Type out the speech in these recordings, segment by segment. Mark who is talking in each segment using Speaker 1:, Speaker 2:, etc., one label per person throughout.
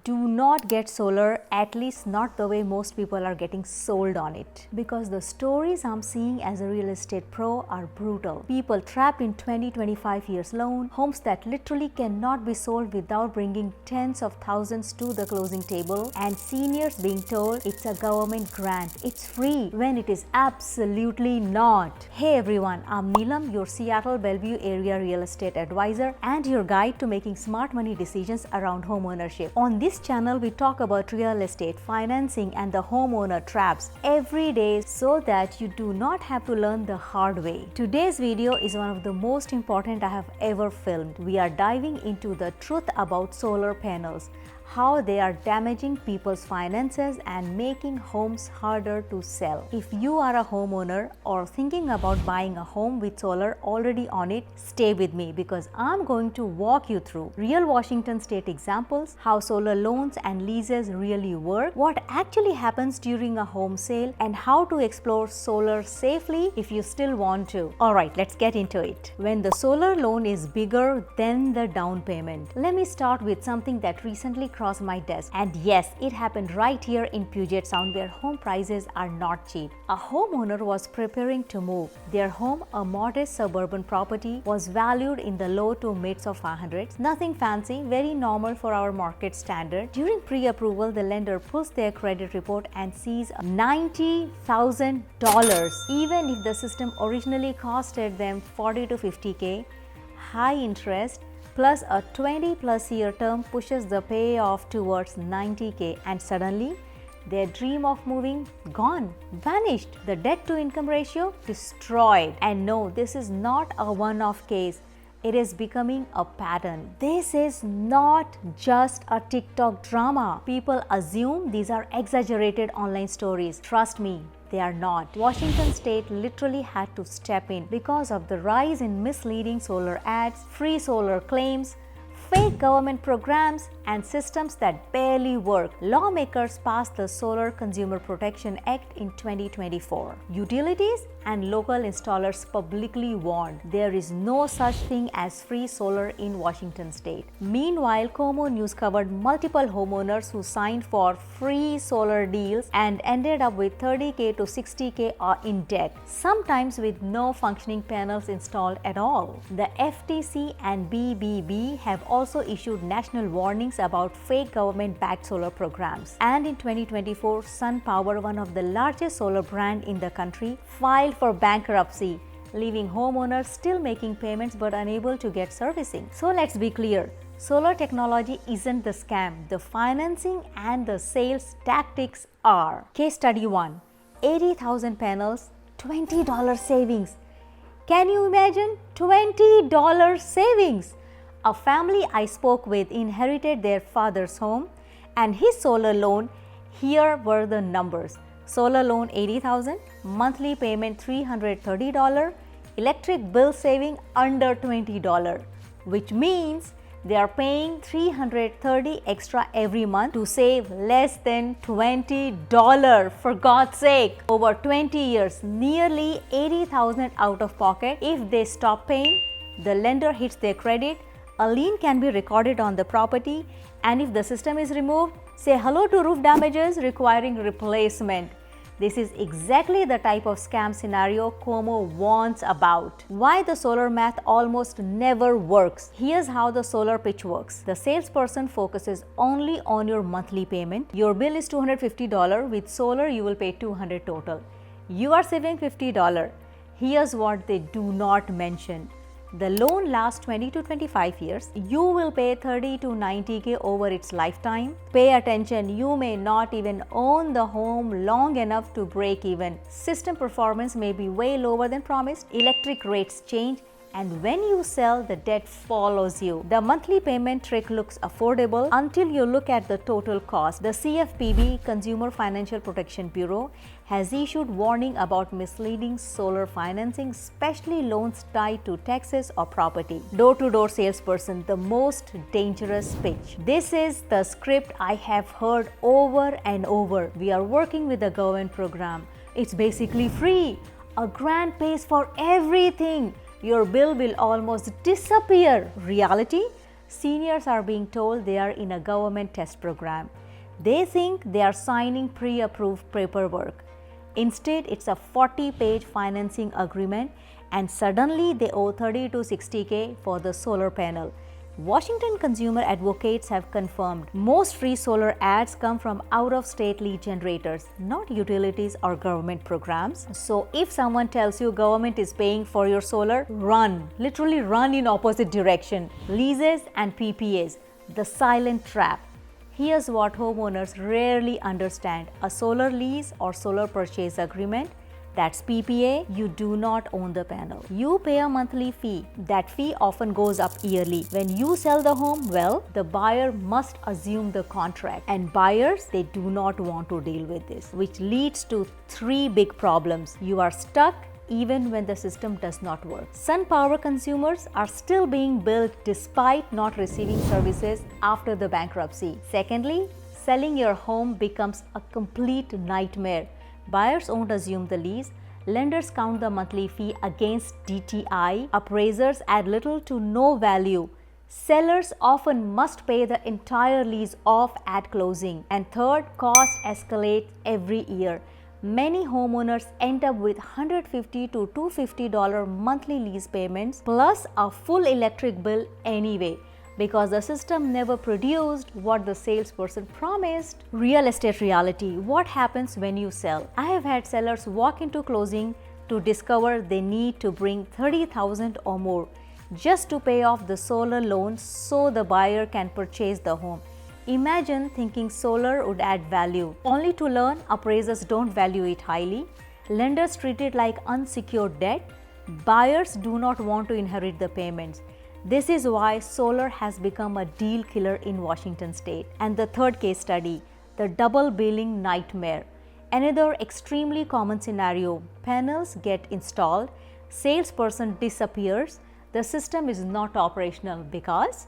Speaker 1: do not get solar, at least not the way most people are getting sold on it. Because the stories I'm seeing as a real estate pro are brutal. People trapped in 20-25 years loan, homes that literally cannot be sold without bringing tens of thousands to the closing table, and seniors being told it's a government grant, it's free, when it is absolutely not. Hey everyone, I'm Neelam, your Seattle Bellevue area real estate advisor and your guide to making smart money decisions around homeownership. On this channel, we talk about real estate, financing and the homeowner traps every day so that you do not have to learn the hard way. Today's video is one of the most important I have ever filmed. We are diving into the truth about solar panels, how they are damaging people's finances and making homes harder to sell. If you are a homeowner or thinking about buying a home with solar already on it, stay with me because I'm going to walk you through real Washington state examples, how solar loans and leases really work, what actually happens during a home sale, and how to explore solar safely if you still want to. Alright, let's get into it. When the solar loan is bigger than the down payment. Let me start with something that recently crossed my desk, and yes, it happened right here in Puget Sound where home prices are not cheap. A homeowner was preparing to move. Their home, a modest suburban property, was valued in the low to mids of 500s. Nothing fancy, very normal for our market standard. During pre-approval, the lender pulls their credit report and sees $90,000, even if the system originally costed them $40 to $50K. High interest plus a 20+ year term pushes the payoff towards $90K, and suddenly their dream of moving gone, vanished. The debt to income ratio destroyed. And no, this is not a one-off case. It is becoming a pattern. This is not just a TikTok drama. People assume these are exaggerated online stories. Trust me, they are not. Washington state literally had to step in because of the rise in misleading solar ads, free solar claims, fake government programs, and systems that barely work. Lawmakers passed the Solar Consumer Protection Act in 2024. Utilities and local installers publicly warned there is no such thing as free solar in Washington state. Meanwhile, Como News covered multiple homeowners who signed for free solar deals and ended up with $30K to $60K in debt, sometimes with no functioning panels installed at all. The FTC and BBB have also issued national warnings about fake government-backed solar programs. And in 2024, SunPower, one of the largest solar brands in the country, filed for bankruptcy, leaving homeowners still making payments but unable to get servicing. So let's be clear, solar technology isn't the scam. The financing and the sales tactics are. Case study 1, 80,000 panels, $20 savings. Can you imagine? $20 savings. A family I spoke with inherited their father's home and his solar loan. Here were the numbers. Solar loan $80,000, monthly payment $330, electric bill saving under $20, which means they are paying $330 extra every month to save less than $20. For God's sake, over 20 years, nearly $80,000 out of pocket. If they stop paying, the lender hits their credit. A lien can be recorded on the property, and if the system is removed, say hello to roof damages requiring replacement. This is exactly the type of scam scenario Como warns about. Why the solar math almost never works. Here's how the solar pitch works. The salesperson focuses only on your monthly payment. Your bill is $250. With solar, you will pay $200 total. You are saving $50. Here's what they do not mention. The loan lasts 20 to 25 years. You will pay $30 to $90K over its lifetime. Pay attention, you may not even own the home long enough to break even. System performance may be way lower than promised. Electric rates change, and when you sell, the debt follows you. The monthly payment trick looks affordable until you look at the total cost. The CFPB, Consumer Financial Protection Bureau, has issued warning about misleading solar financing, especially loans tied to taxes or property. Door-to-door salesperson, the most dangerous pitch. This is the script I have heard over and over. We are working with a government program. It's basically free. A grant pays for everything. Your bill will almost disappear. Reality? Seniors are being told they are in a government test program. They think they are signing pre-approved paperwork. Instead, it's a 40-page financing agreement, and suddenly they owe 30 to 60K for the solar panel. Washington consumer advocates have confirmed most free solar ads come from out-of-state lead generators, not utilities or government programs. So if someone tells you government is paying for your solar, run, literally run in opposite direction. Leases and PPAs, the silent trap. Here's what homeowners rarely understand. A solar lease or solar purchase agreement, that's PPA, you do not own the panel. You pay a monthly fee. That fee often goes up yearly. When you sell the home, well, the buyer must assume the contract. And buyers, they do not want to deal with this, which leads to 3 big problems. You are stuck even when the system does not work. Sun power consumers are still being billed despite not receiving services after the bankruptcy. Secondly, selling your home becomes a complete nightmare. Buyers won't assume the lease, lenders count the monthly fee against DTI, appraisers add little to no value. Sellers often must pay the entire lease off at closing. And third, cost escalates every year. Many homeowners end up with $150 to $250 monthly lease payments plus a full electric bill anyway, because the system never produced what the salesperson promised. Real estate reality. What happens when you sell? I have had sellers walk into closing to discover they need to bring $30,000 or more just to pay off the solar loan so the buyer can purchase the home. Imagine thinking solar would add value, only to learn appraisers don't value it highly. Lenders treat it like unsecured debt. Buyers do not want to inherit the payments. This is why solar has become a deal killer in Washington state. And the third case study, the double billing nightmare. Another extremely common scenario, panels get installed, salesperson disappears, the system is not operational because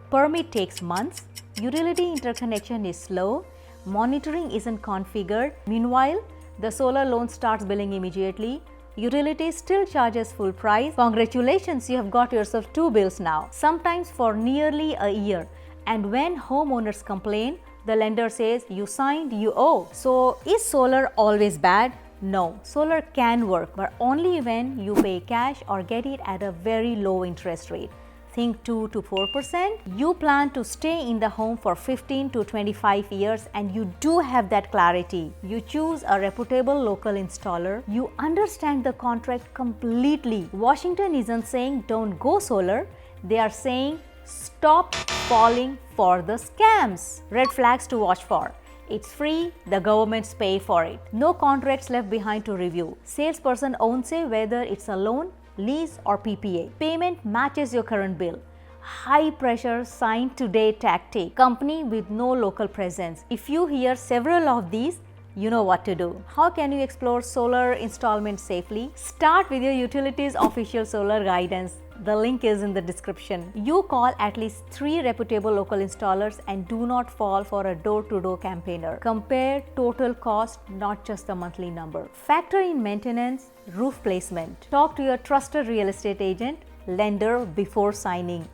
Speaker 1: permit takes months, utility interconnection is slow, monitoring isn't configured. Meanwhile, the solar loan starts billing immediately. Utility still charges full price. Congratulations, you have got yourself 2 bills now, sometimes for nearly a year. And when homeowners complain, the lender says, you signed, you owe. So is solar always bad? No, solar can work, but only when you pay cash or get it at a very low interest rate. Think 2 to 4%. You plan to stay in the home for 15 to 25 years and you do have that clarity. You choose a reputable local installer. You understand the contract completely. Washington isn't saying don't go solar. They are saying stop falling for the scams. Red flags to watch for. It's free, the governments pay for it. No contracts left behind to review. Salesperson won't say whether it's a loan, lease or PPA. Payment matches your current bill. High pressure sign today tactic. Company with no local presence. If you hear several of these, you know what to do. How can you explore solar installment safely? Start with your utilities official solar guidance. The link is in the description. You call at least 3 reputable local installers and do not fall for a door-to-door campaigner. Compare total cost, not just the monthly number. Factor in maintenance, roof placement. Talk to your trusted real estate agent, lender before signing.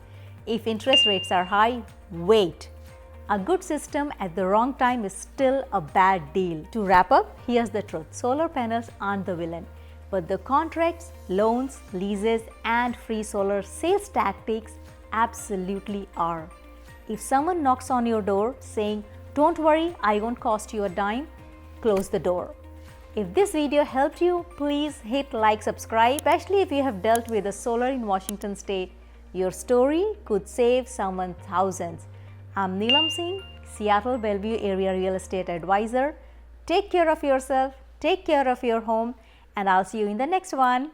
Speaker 1: If interest rates are high, wait. A good system at the wrong time is still a bad deal. To wrap up, here's the truth. Solar panels aren't the villain, but the contracts, loans, leases, and free solar sales tactics absolutely are. If someone knocks on your door saying, "Don't worry, I won't cost you a dime," close the door. If this video helped you, please hit like, subscribe, especially if you have dealt with the solar in Washington state. Your story could save someone thousands. I'm Neelam Singh, Seattle Bellevue area real estate advisor. Take care of yourself, take care of your home, and I'll see you in the next one.